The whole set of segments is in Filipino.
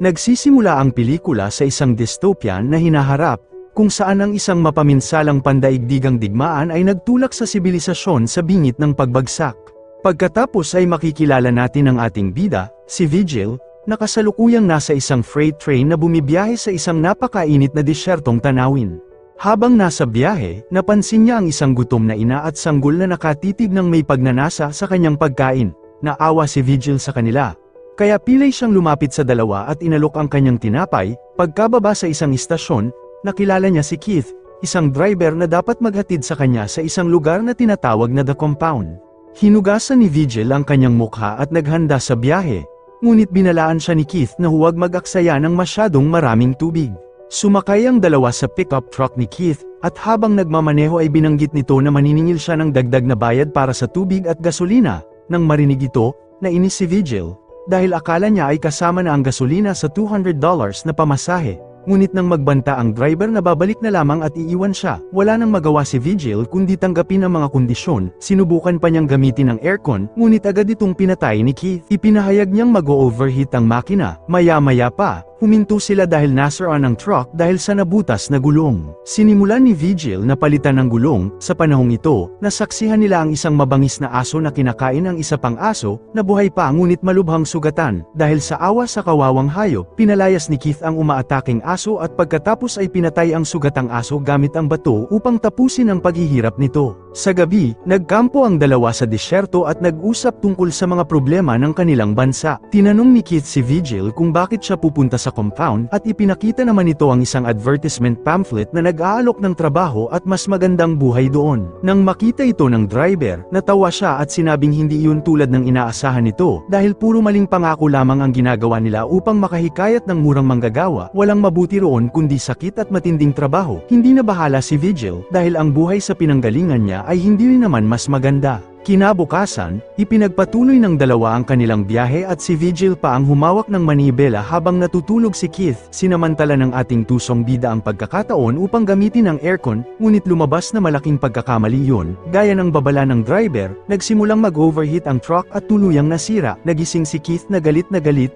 Nagsisimula ang pelikula sa isang dystopian na hinaharap, kung saan ang isang mapaminsalang pandaigdigang digmaan ay nagtulak sa sibilisasyon sa bingit ng pagbagsak. Pagkatapos ay makikilala natin ang ating bida, si Vigil, na kasalukuyang nasa isang freight train na bumibiyahe sa isang napakainit na disyertong tanawin. Habang nasa biyahe, napansin niya ang isang gutom na ina at sanggol na nakatitig ng may pagnanasa sa kanyang pagkain. Naawa si Vigil sa kanila. Kaya pilay siyang lumapit sa dalawa at inalok ang kanyang tinapay. Pagkababa sa isang istasyon, nakilala niya si Keith, isang driver na dapat maghatid sa kanya sa isang lugar na tinatawag na The Compound. Hinugasan ni Vigil ang kanyang mukha at naghanda sa biyahe, ngunit binalaan siya ni Keith na huwag mag-aksaya ng masyadong maraming tubig. Sumakay ang dalawa sa pickup truck ni Keith, at habang nagmamaneho ay binanggit nito na maniningil siya ng dagdag na bayad para sa tubig at gasolina. Nang marinig ito, nainis si Vigil, dahil akala niya ay kasama na ang gasolina sa $200 na pamasahe. Ngunit nang magbanta ang driver na babalik na lamang at iiwan siya, wala nang magawa si Vigil kundi tanggapin ang mga kondisyon. Sinubukan pa niyang gamitin ang aircon, ngunit agad itong pinatay ni Keith. Ipinahayag niyang mag-overheat ang makina. Maya-maya pa, huminto sila dahil nasiraan ang truck dahil sa nabutas na gulong. Sinimulan ni Vigil na palitan ng gulong. Sa panahong ito, nasaksihan nila ang isang mabangis na aso na kinakain ang isa pang aso, na buhay pa ngunit malubhang sugatan. Dahil sa awa sa kawawang hayop, pinalayas ni Keith ang umaataking aso at pagkatapos ay pinatay ang sugatang aso gamit ang bato upang tapusin ang paghihirap nito. Sa gabi, nagkampo ang dalawa sa disyerto at nag-usap tungkol sa mga problema ng kanilang bansa. Tinanong ni Keith si Vigil kung bakit siya pupunta sa compound at ipinakita naman ito ang isang advertisement pamphlet na nag-aalok ng trabaho at mas magandang buhay doon. Nang makita ito ng driver, natawa siya at sinabing hindi iyon tulad ng inaasahan nito dahil puro maling pangako lamang ang ginagawa nila upang makahikayat ng murang manggagawa. Walang mabuti roon kundi sakit at matinding trabaho. Hindi na bahala si Vigil dahil ang buhay sa pinanggalingan niya ay hindi rin naman mas maganda. Kinabukasan, ipinagpatuloy ng dalawa ang kanilang biyahe at si Vigil pa ang humawak ng manibela habang natutulog si Keith. Sinamantala ng ating tusong bida ang pagkakataon upang gamitin ang aircon, ngunit lumabas na malaking pagkakamali yun. Gaya ng babala ng driver, nagsimulang mag-overheat ang truck at tuluyang nasira. Nagising si Keith na galit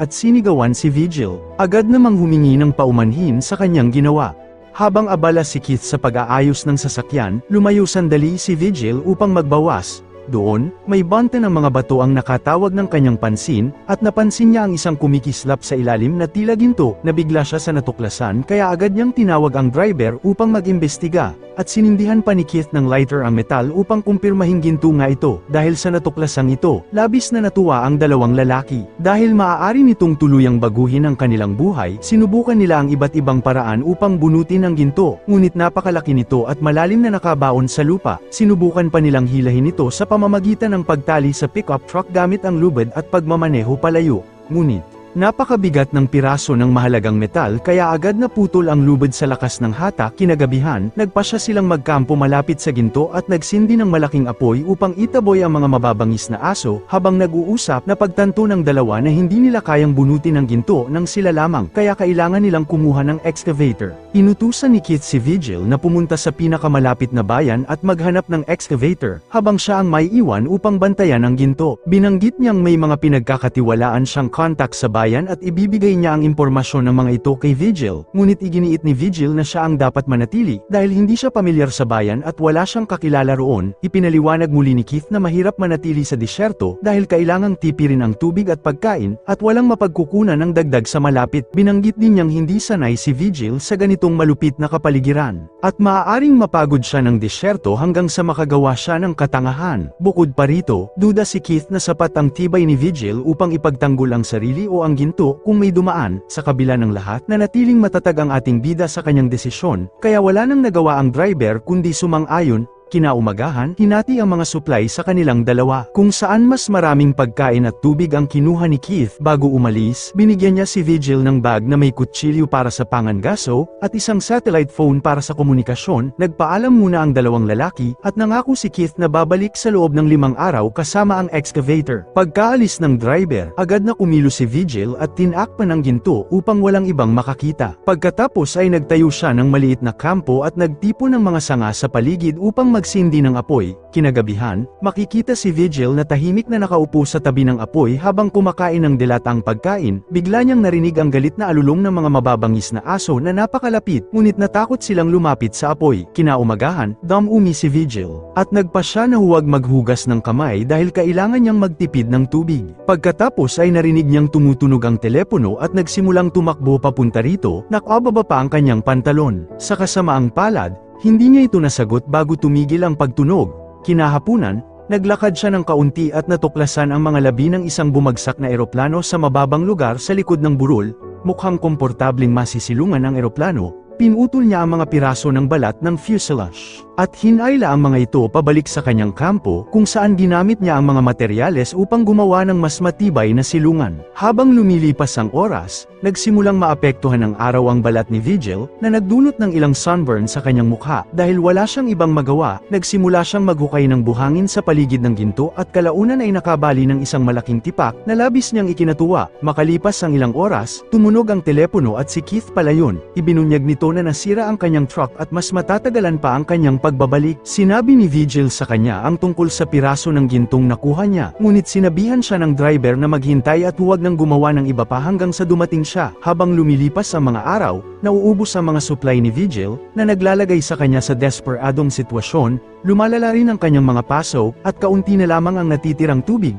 at sinigawan si Vigil. Agad namang humingi ng paumanhin sa kanyang ginawa. Habang abala si Keith sa pag-aayos ng sasakyan, lumayo sandali si Vigil upang magbawas. Doon, may bante ng mga bato ang nakatawag ng kanyang pansin, at napansin niya ang isang kumikislap sa ilalim na tila ginto. Nabigla siya sa natuklasan kaya agad niyang tinawag ang driver upang mag-imbestiga, at sinindihan pa ni Keith ng lighter ang metal upang kumpirmahing ginto nga ito. Dahil sa natuklasang ito, labis na natuwa ang dalawang lalaki. Dahil maaari nitong tuluyang baguhin ang kanilang buhay, sinubukan nila ang iba't ibang paraan upang bunutin ang ginto, ngunit napakalaki nito at malalim na nakabaon sa lupa. Sinubukan pa nilang hilahin ito sa pamamagitan ng pagtali sa pickup truck gamit ang lubid at pagmamaneho palayo, ngunit napakabigat ng piraso ng mahalagang metal kaya agad naputol ang lubid sa lakas ng hata. Kinagabihan, nagpasya silang magkampo malapit sa ginto at nagsindi ng malaking apoy upang itaboy ang mga mababangis na aso. Habang nag-uusap, napagtanto ng dalawa na hindi nila kayang bunutin ang ginto ng sila lamang, kaya kailangan nilang kumuha ng excavator. Inutusan ni Keith si Vigil na pumunta sa pinakamalapit na bayan at maghanap ng excavator, habang siya ang may iwan upang bantayan ang ginto. Binanggit niyang may mga pinagkakatiwalaan siyang contact sa bayan at ibibigay niya ang impormasyon ng mga ito kay Vigil, ngunit iginiit ni Vigil na siya ang dapat manatili dahil hindi siya pamilyar sa bayan at wala siyang kakilala roon. Ipinaliwanag muli ni Keith na mahirap manatili sa disyerto dahil kailangang tipirin ang tubig at pagkain at walang mapagkukunan ng dagdag sa malapit. Binanggit din niyang hindi sanay si Vigil sa ganitong malupit na kapaligiran at maaaring mapagod siya ng disyerto hanggang sa makagawa siya ng katangahan. Bukod pa rito, duda si Keith na sapat ang tibay ni Vigil upang ipagtanggol ang sarili o ang ginto kung may dumaan. Sa kabila ng lahat, nanatiling matatag ang ating bida sa kanyang desisyon, kaya wala nang nagawa ang driver kundi sumang-ayon. Kinaumagahan, hinati ang mga supply sa kanilang dalawa, kung saan mas maraming pagkain at tubig ang kinuha ni Keith. Bago umalis, binigyan niya si Vigil ng bag na may kutsilyo para sa pangangaso, at isang satellite phone para sa komunikasyon. Nagpaalam muna ang dalawang lalaki, at nangako si Keith na babalik sa loob ng 5 araw kasama ang excavator. Pagkaalis ng driver, agad na kumilos si Vigil at tinakpan ang ginto upang walang ibang makakita. Pagkatapos ay nagtayo siya ng maliit na kampo at nagtipon ng mga sanga sa paligid upang magsindi ng apoy. Kinagabihan, makikita si Vigil na tahimik na nakaupo sa tabi ng apoy habang kumakain ng dilatang pagkain. Bigla niyang narinig ang galit na alulong ng mga mababangis na aso na napakalapit, ngunit natakot silang lumapit sa apoy. Kinaumagahan, dumumi si Vigil, at nagpa siya na huwag maghugas ng kamay dahil kailangan niyang magtipid ng tubig. Pagkatapos ay narinig niyang tumutunog ang telepono at nagsimulang tumakbo papunta rito, nakababa pa ang kanyang pantalon. Sa kasamaang palad, hindi niya ito nasagot bago tumigil ang pagtunog. Kinahapunan, naglakad siya ng kaunti at natuklasan ang mga labi ng isang bumagsak na eroplano sa mababang lugar sa likod ng burol. Mukhang komportabling masisilungan ang eroplano. Pinutol niya ang mga piraso ng balat ng fuselage, at hinayla ang mga ito pabalik sa kanyang kampo kung saan ginamit niya ang mga materyales upang gumawa ng mas matibay na silungan. Habang lumilipas ang oras, nagsimulang maapektuhan ng araw ang balat ni Vigil, na nagdulot ng ilang sunburn sa kanyang mukha. Dahil wala siyang ibang magawa, nagsimula siyang maghukay ng buhangin sa paligid ng ginto at kalaunan ay nakabali ng isang malaking tipak na labis niyang ikinatuwa. Makalipas ang ilang oras, tumunog ang telepono at si Keith pala yun. Ibinunyag nito na nasira ang kanyang truck at mas matatagalan pa ang kanyang pagbabalik. Sinabi ni Vigil sa kanya ang tungkol sa piraso ng gintong nakuha niya, ngunit sinabihan siya ng driver na maghintay at huwag nang gumawa ng iba pa hanggang sa dumating siya. Habang lumilipas ang mga araw, nauubos ang mga supply ni Vigil, na naglalagay sa kanya sa desperadong sitwasyon. Lumalala rin ang kanyang mga paso, at kaunti na lamang ang natitirang tubig.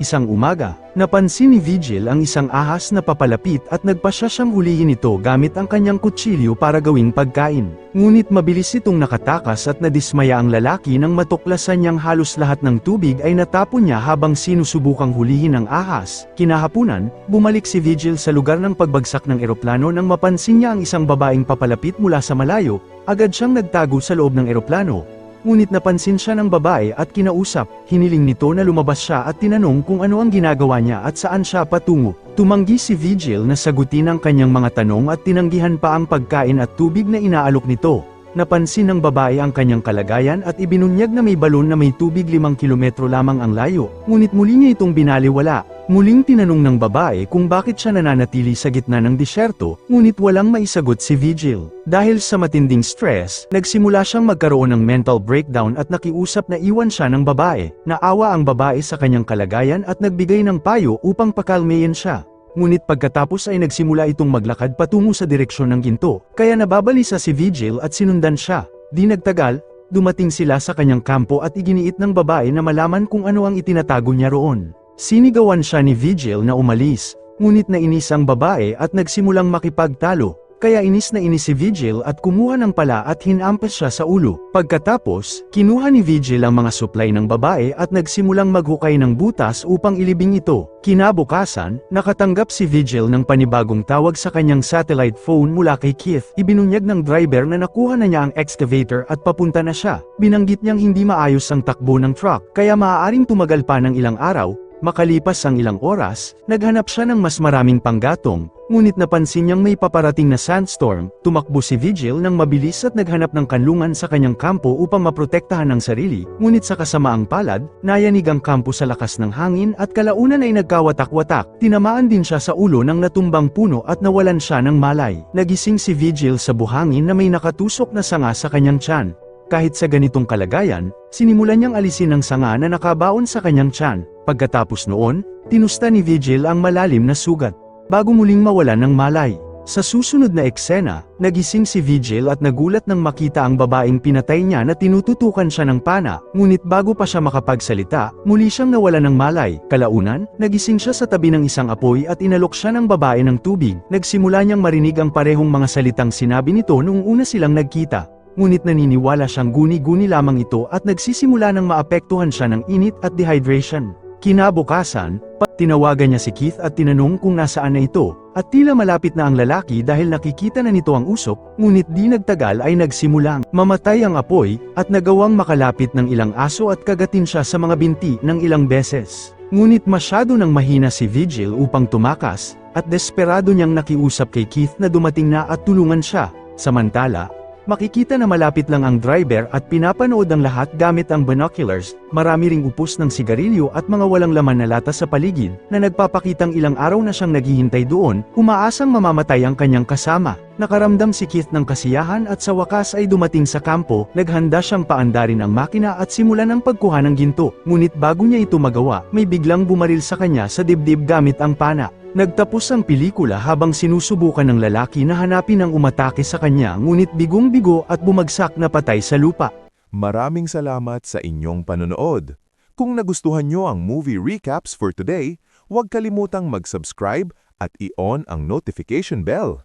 Isang umaga, napansin ni Vigil ang isang ahas na papalapit at nagpasya siyang hulihin ito gamit ang kanyang kutsilyo para gawing pagkain. Ngunit mabilis itong nakatakas at nadismaya ang lalaki nang matuklasan niyang halos lahat ng tubig ay natapon niya habang sinusubukang hulihin ang ahas. Kinahapunan, bumalik si Vigil sa lugar ng pagbagsak ng eroplano nang mapansin niya ang isang babaeng papalapit mula sa malayo. Agad siyang nagtago sa loob ng eroplano. Ngunit napansin siya ng babae at kinausap. Hiniling nito na lumabas siya at tinanong kung ano ang ginagawa niya at saan siya patungo. Tumanggi si Vigil na sagutin ang kanyang mga tanong at tinanggihan pa ang pagkain at tubig na inaalok nito. Napansin ng babae ang kanyang kalagayan at ibinunyag na may balon na may tubig 5 kilometro lamang ang layo, ngunit muli niya itong binaliwala. Muling tinanong ng babae kung bakit siya nananatili sa gitna ng disyerto, ngunit walang maisagot si Vigil. Dahil sa matinding stress, nagsimula siyang magkaroon ng mental breakdown at nakiusap na iwan siya ng babae. Naawa ang babae sa kanyang kalagayan at nagbigay ng payo upang pakalmayin siya. Ngunit pagkatapos ay nagsimula itong maglakad patungo sa direksyon ng ginto, kaya nababalisa si Vigil at sinundan siya. Di nagtagal, dumating sila sa kanyang kampo at iginiit ng babae na malaman kung ano ang itinatago niya roon. Sinigawan siya ni Vigil na umalis, ngunit nainis ang babae at nagsimulang makipagtalo. Kaya inis na inis si Vigil at kumuha ng pala at hinampas siya sa ulo. Pagkatapos, kinuha ni Vigil ang mga supply ng babae at nagsimulang maghukay ng butas upang ilibing ito. Kinabukasan, nakatanggap si Vigil ng panibagong tawag sa kanyang satellite phone mula kay Keith. Ibinunyag ng driver na nakuha na niya ang excavator at papunta na siya. Binanggit niyang hindi maayos ang takbo ng truck, kaya maaaring tumagal pa ng ilang araw. Makalipas ang ilang oras, naghanap siya ng mas maraming panggatong, ngunit napansin niyang may paparating na sandstorm. Tumakbo si Vigil ng mabilis at naghanap ng kanlungan sa kanyang kampo upang maprotektahan ang sarili, ngunit sa kasamaang palad, nayanig ang kampo sa lakas ng hangin at kalaunan ay nagkawatak-watak. Tinamaan din siya sa ulo ng natumbang puno at nawalan siya ng malay. Nagising si Vigil sa buhangin na may nakatusok na sanga sa kanyang tiyan. Kahit sa ganitong kalagayan, sinimulan niyang alisin ang sanga na nakabaon sa kanyang tiyan. Pagkatapos noon, tinusta ni Vigil ang malalim na sugat, bago muling mawalan ng malay. Sa susunod na eksena, nagising si Vigil at nagulat nang makita ang babaeng pinatay niya na tinututukan siya ng pana, ngunit bago pa siya makapagsalita, muli siyang nawalan ng malay. Kalaunan, nagising siya sa tabi ng isang apoy at inalok siya ng babae ng tubig. Nagsimula niyang marinig ang parehong mga salitang sinabi nito noong una silang nagkita. Ngunit naniniwala siyang guni-guni lamang ito at nagsisimula ng maapektuhan siya ng init at dehydration. Kinabukasan, tinawagan niya si Keith at tinanong kung nasaan na ito, at tila malapit na ang lalaki dahil nakikita na nito ang usok, ngunit di nagtagal ay nagsimulang mamatay ang apoy, at nagawang makalapit ng ilang aso at kagatin siya sa mga binti ng ilang beses. Ngunit masyado nang mahina si Vigil upang tumakas, at desperado niyang nakiusap kay Keith na dumating na at tulungan siya. Samantala, Makikita na malapit lang ang driver at pinapanood ang lahat gamit ang binoculars, marami ring upos ng sigarilyo at mga walang laman na lata sa paligid, na nagpapakitang ilang araw na siyang naghihintay doon, umaasang mamamatay ang kanyang kasama. Nakaramdam si Keith ng kasiyahan at sa wakas ay dumating sa kampo, naghanda siyang paandarin ang makina at simulan ang pagkuha ng ginto, ngunit bago niya ito magawa, may biglang bumaril sa kanya sa dibdib gamit ang pana. Nagtapos ang pelikula habang sinusubukan ng lalaki na hanapin ang umatake sa kanya ngunit bigong-bigo at bumagsak na patay sa lupa. Maraming salamat sa inyong panonood. Kung nagustuhan nyo ang movie recaps for today, huwag kalimutang mag-subscribe at i-on ang notification bell.